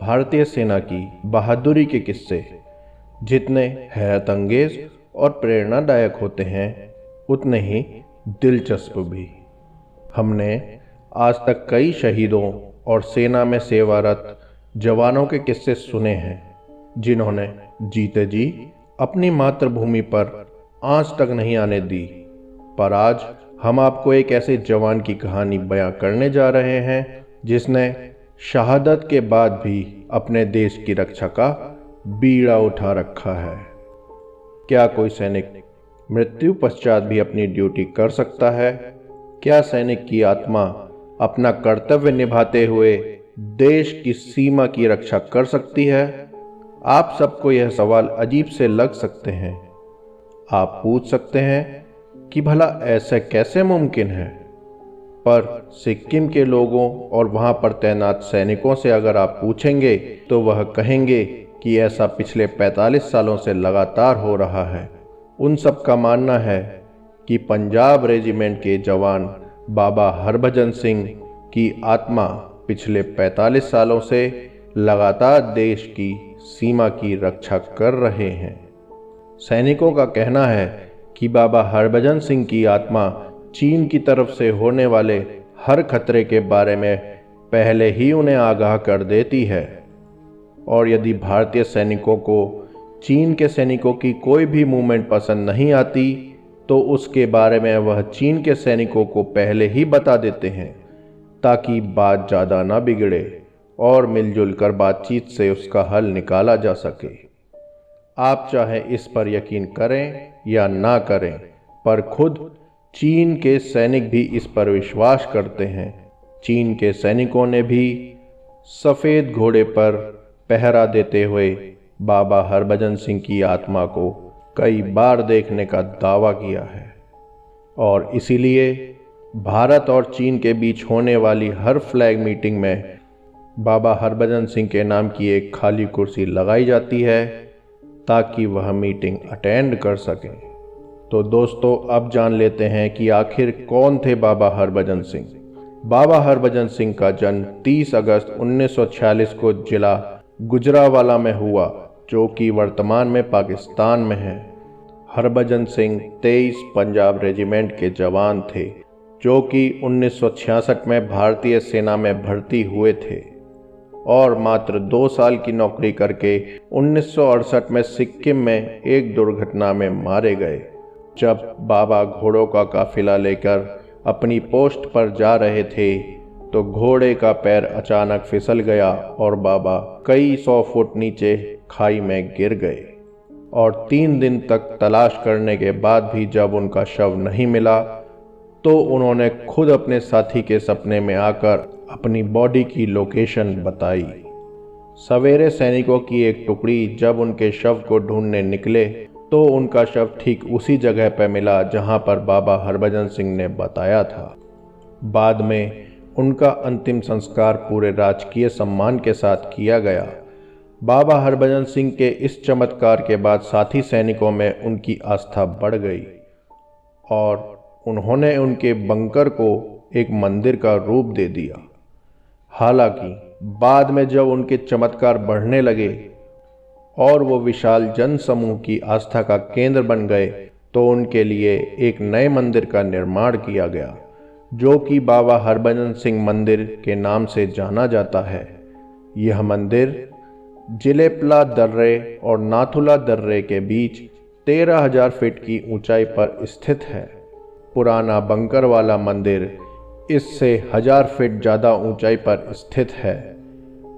भारतीय सेना की बहादुरी के किस्से जितने हैरत अंगेज और प्रेरणादायक होते हैं उतने ही दिलचस्प भी। हमने आज तक कई शहीदों और सेना में सेवारत जवानों के किस्से सुने हैं जिन्होंने जीते जी अपनी मातृभूमि पर आंच तक नहीं आने दी। पर आज हम आपको एक ऐसे जवान की कहानी बयां करने जा रहे हैं जिसने शहादत के बाद भी अपने देश की रक्षा का बीड़ा उठा रखा है। क्या कोई सैनिक मृत्यु पश्चात भी अपनी ड्यूटी कर सकता है? क्या सैनिक की आत्मा अपना कर्तव्य निभाते हुए देश की सीमा की रक्षा कर सकती है? आप सबको यह सवाल अजीब से लग सकते हैं। आप पूछ सकते हैं कि भला ऐसा कैसे मुमकिन है? पर सिक्किम के लोगों और वहां पर तैनात सैनिकों से अगर आप पूछेंगे तो वह कहेंगे कि ऐसा पिछले 45 सालों से लगातार हो रहा है। उन सब का मानना है कि पंजाब रेजिमेंट के जवान बाबा हरभजन सिंह की आत्मा पिछले 45 सालों से लगातार देश की सीमा की रक्षा कर रहे हैं। सैनिकों का कहना है कि बाबा हरभजन सिंह की आत्मा चीन की तरफ से होने वाले हर खतरे के बारे में पहले ही उन्हें आगाह कर देती है, और यदि भारतीय सैनिकों को चीन के सैनिकों की कोई भी मूवमेंट पसंद नहीं आती तो उसके बारे में वह चीन के सैनिकों को पहले ही बता देते हैं ताकि बात ज़्यादा ना बिगड़े और मिलजुल कर बातचीत से उसका हल निकाला जा सके। आप चाहे इस पर यकीन करें या ना करें, पर खुद चीन के सैनिक भी इस पर विश्वास करते हैं। चीन के सैनिकों ने भी सफ़ेद घोड़े पर पहरा देते हुए बाबा हरभजन सिंह की आत्मा को कई बार देखने का दावा किया है, और इसीलिए भारत और चीन के बीच होने वाली हर फ्लैग मीटिंग में बाबा हरभजन सिंह के नाम की एक खाली कुर्सी लगाई जाती है ताकि वह मीटिंग अटेंड कर सकें। तो दोस्तों, अब जान लेते हैं कि आखिर कौन थे बाबा हरभजन सिंह। बाबा हरभजन सिंह का जन्म 30 अगस्त 1946 को जिला गुजरावाला में हुआ, जो कि वर्तमान में पाकिस्तान में है। हरभजन सिंह 23 पंजाब रेजिमेंट के जवान थे जो कि 1966 में भारतीय सेना में भर्ती हुए थे और मात्र 2 साल की नौकरी करके 1968 में सिक्किम में एक दुर्घटना में मारे गए। जब बाबा घोड़ों का काफिला लेकर अपनी पोस्ट पर जा रहे थे तो घोड़े का पैर अचानक फिसल गया और बाबा कई 100 फुट नीचे खाई में गिर गए, और 3 दिन तक तलाश करने के बाद भी जब उनका शव नहीं मिला तो उन्होंने खुद अपने साथी के सपने में आकर अपनी बॉडी की लोकेशन बताई। सवेरे सैनिकों की एक टुकड़ी जब उनके शव को ढूंढने निकले तो उनका शव ठीक उसी जगह पर मिला जहां पर बाबा हरभजन सिंह ने बताया था। बाद में उनका अंतिम संस्कार पूरे राजकीय सम्मान के साथ किया गया। बाबा हरभजन सिंह के इस चमत्कार के बाद साथी सैनिकों में उनकी आस्था बढ़ गई और उन्होंने उनके बंकर को एक मंदिर का रूप दे दिया। हालांकि बाद में जब उनके चमत्कार बढ़ने लगे और वो विशाल जन समूह की आस्था का केंद्र बन गए तो उनके लिए एक नए मंदिर का निर्माण किया गया जो कि बाबा हरभजन सिंह मंदिर के नाम से जाना जाता है। यह मंदिर जिलेपला दर्रे और नाथुला दर्रे के बीच 13,000 फीट की ऊंचाई पर स्थित है। पुराना बंकर वाला मंदिर इससे 1000 फीट ज़्यादा ऊंचाई पर स्थित है।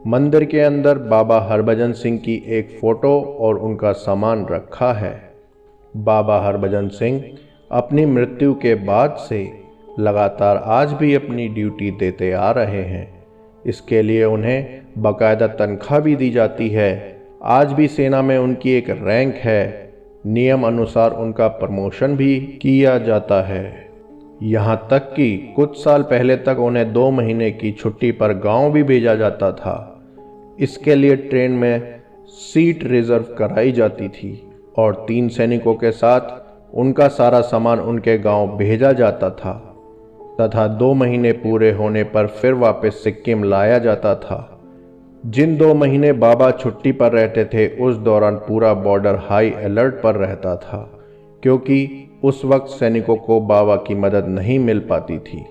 मंदिर के अंदर बाबा हरभजन सिंह की एक फ़ोटो और उनका सामान रखा है। बाबा हरभजन सिंह अपनी मृत्यु के बाद से लगातार आज भी अपनी ड्यूटी देते आ रहे हैं। इसके लिए उन्हें बाकायदा तनख्वाह भी दी जाती है। आज भी सेना में उनकी एक रैंक है। नियम अनुसार उनका प्रमोशन भी किया जाता है। यहाँ तक कि कुछ साल पहले तक उन्हें 2 महीने की छुट्टी पर गांव भी भेजा जाता था। इसके लिए ट्रेन में सीट रिजर्व कराई जाती थी और 3 सैनिकों के साथ उनका सारा सामान उनके गांव भेजा जाता था तथा 2 महीने पूरे होने पर फिर वापस सिक्किम लाया जाता था। जिन 2 महीने बाबा छुट्टी पर रहते थे उस दौरान पूरा बॉर्डर हाई अलर्ट पर रहता था, क्योंकि उस वक्त सैनिकों को बाबा की मदद नहीं मिल पाती थी।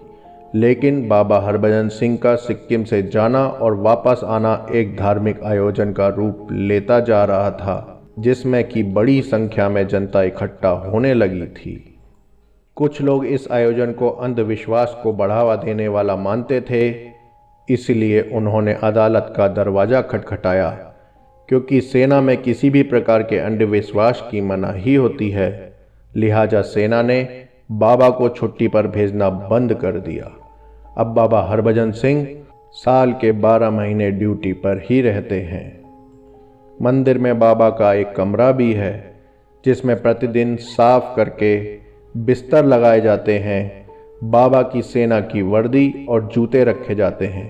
लेकिन बाबा हरभजन सिंह का सिक्किम से जाना और वापस आना एक धार्मिक आयोजन का रूप लेता जा रहा था, जिसमें कि बड़ी संख्या में जनता इकट्ठा होने लगी थी। कुछ लोग इस आयोजन को अंधविश्वास को बढ़ावा देने वाला मानते थे, इसलिए उन्होंने अदालत का दरवाज़ा खटखटाया, क्योंकि सेना में किसी भी प्रकार के अंधविश्वास की मनाही होती है। लिहाजा सेना ने बाबा को छुट्टी पर भेजना बंद कर दिया। अब बाबा हरभजन सिंह साल के 12 महीने ड्यूटी पर ही रहते हैं। मंदिर में बाबा का एक कमरा भी है, जिसमें प्रतिदिन साफ करके बिस्तर लगाए जाते हैं। बाबा की सेना की वर्दी और जूते रखे जाते हैं।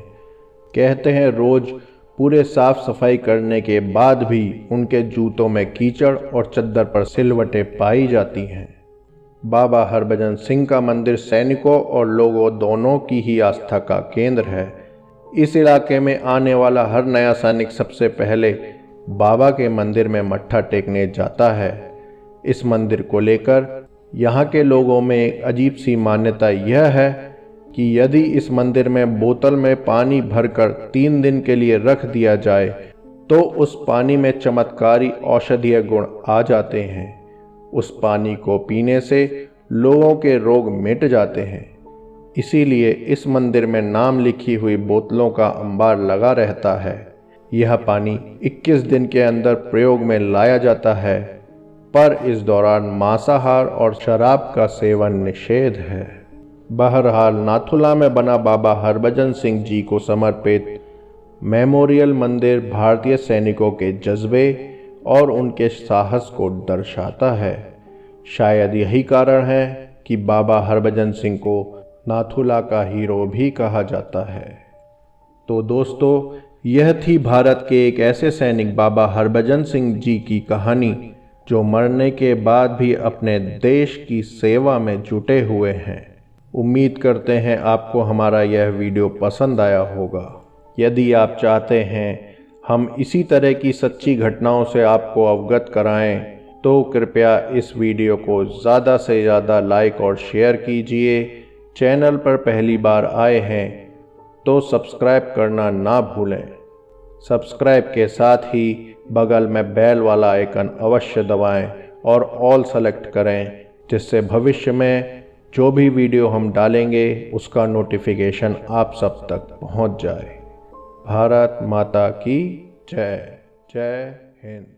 कहते हैं रोज पूरे साफ सफाई करने के बाद भी उनके जूतों में कीचड़ और चद्दर पर सिलवटें पाई जाती हैं। बाबा हरभजन सिंह का मंदिर सैनिकों और लोगों दोनों की ही आस्था का केंद्र है। इस इलाके में आने वाला हर नया सैनिक सबसे पहले बाबा के मंदिर में मत्था टेकने जाता है। इस मंदिर को लेकर यहाँ के लोगों में एक अजीब सी मान्यता यह है कि यदि इस मंदिर में बोतल में पानी भरकर 3 दिन के लिए रख दिया जाए तो उस पानी में चमत्कारी औषधीय गुण आ जाते हैं। उस पानी को पीने से लोगों के रोग मिट जाते हैं। इसीलिए इस मंदिर में नाम लिखी हुई बोतलों का अंबार लगा रहता है। यह पानी 21 दिन के अंदर प्रयोग में लाया जाता है, पर इस दौरान मांसाहार और शराब का सेवन निषेध है। बहरहाल नाथुला में बना बाबा हरभजन सिंह जी को समर्पित मेमोरियल मंदिर भारतीय सैनिकों के जज्बे और उनके साहस को दर्शाता है। शायद यही कारण है कि बाबा हरभजन सिंह को नाथुला का हीरो भी कहा जाता है। तो दोस्तों, यह थी भारत के एक ऐसे सैनिक बाबा हरभजन सिंह जी की कहानी, जो मरने के बाद भी अपने देश की सेवा में जुटे हुए हैं। उम्मीद करते हैं आपको हमारा यह वीडियो पसंद आया होगा। यदि आप चाहते हैं हम इसी तरह की सच्ची घटनाओं से आपको अवगत कराएं, तो कृपया इस वीडियो को ज़्यादा से ज़्यादा लाइक और शेयर कीजिए। चैनल पर पहली बार आए हैं तो सब्सक्राइब करना ना भूलें। सब्सक्राइब के साथ ही बगल में बेल वाला आइकन अवश्य दबाएं और ऑल सेलेक्ट करें, जिससे भविष्य में जो भी वीडियो हम डालेंगे उसका नोटिफिकेशन आप सब तक पहुंच जाए। भारत माता की जय। जय हिंद।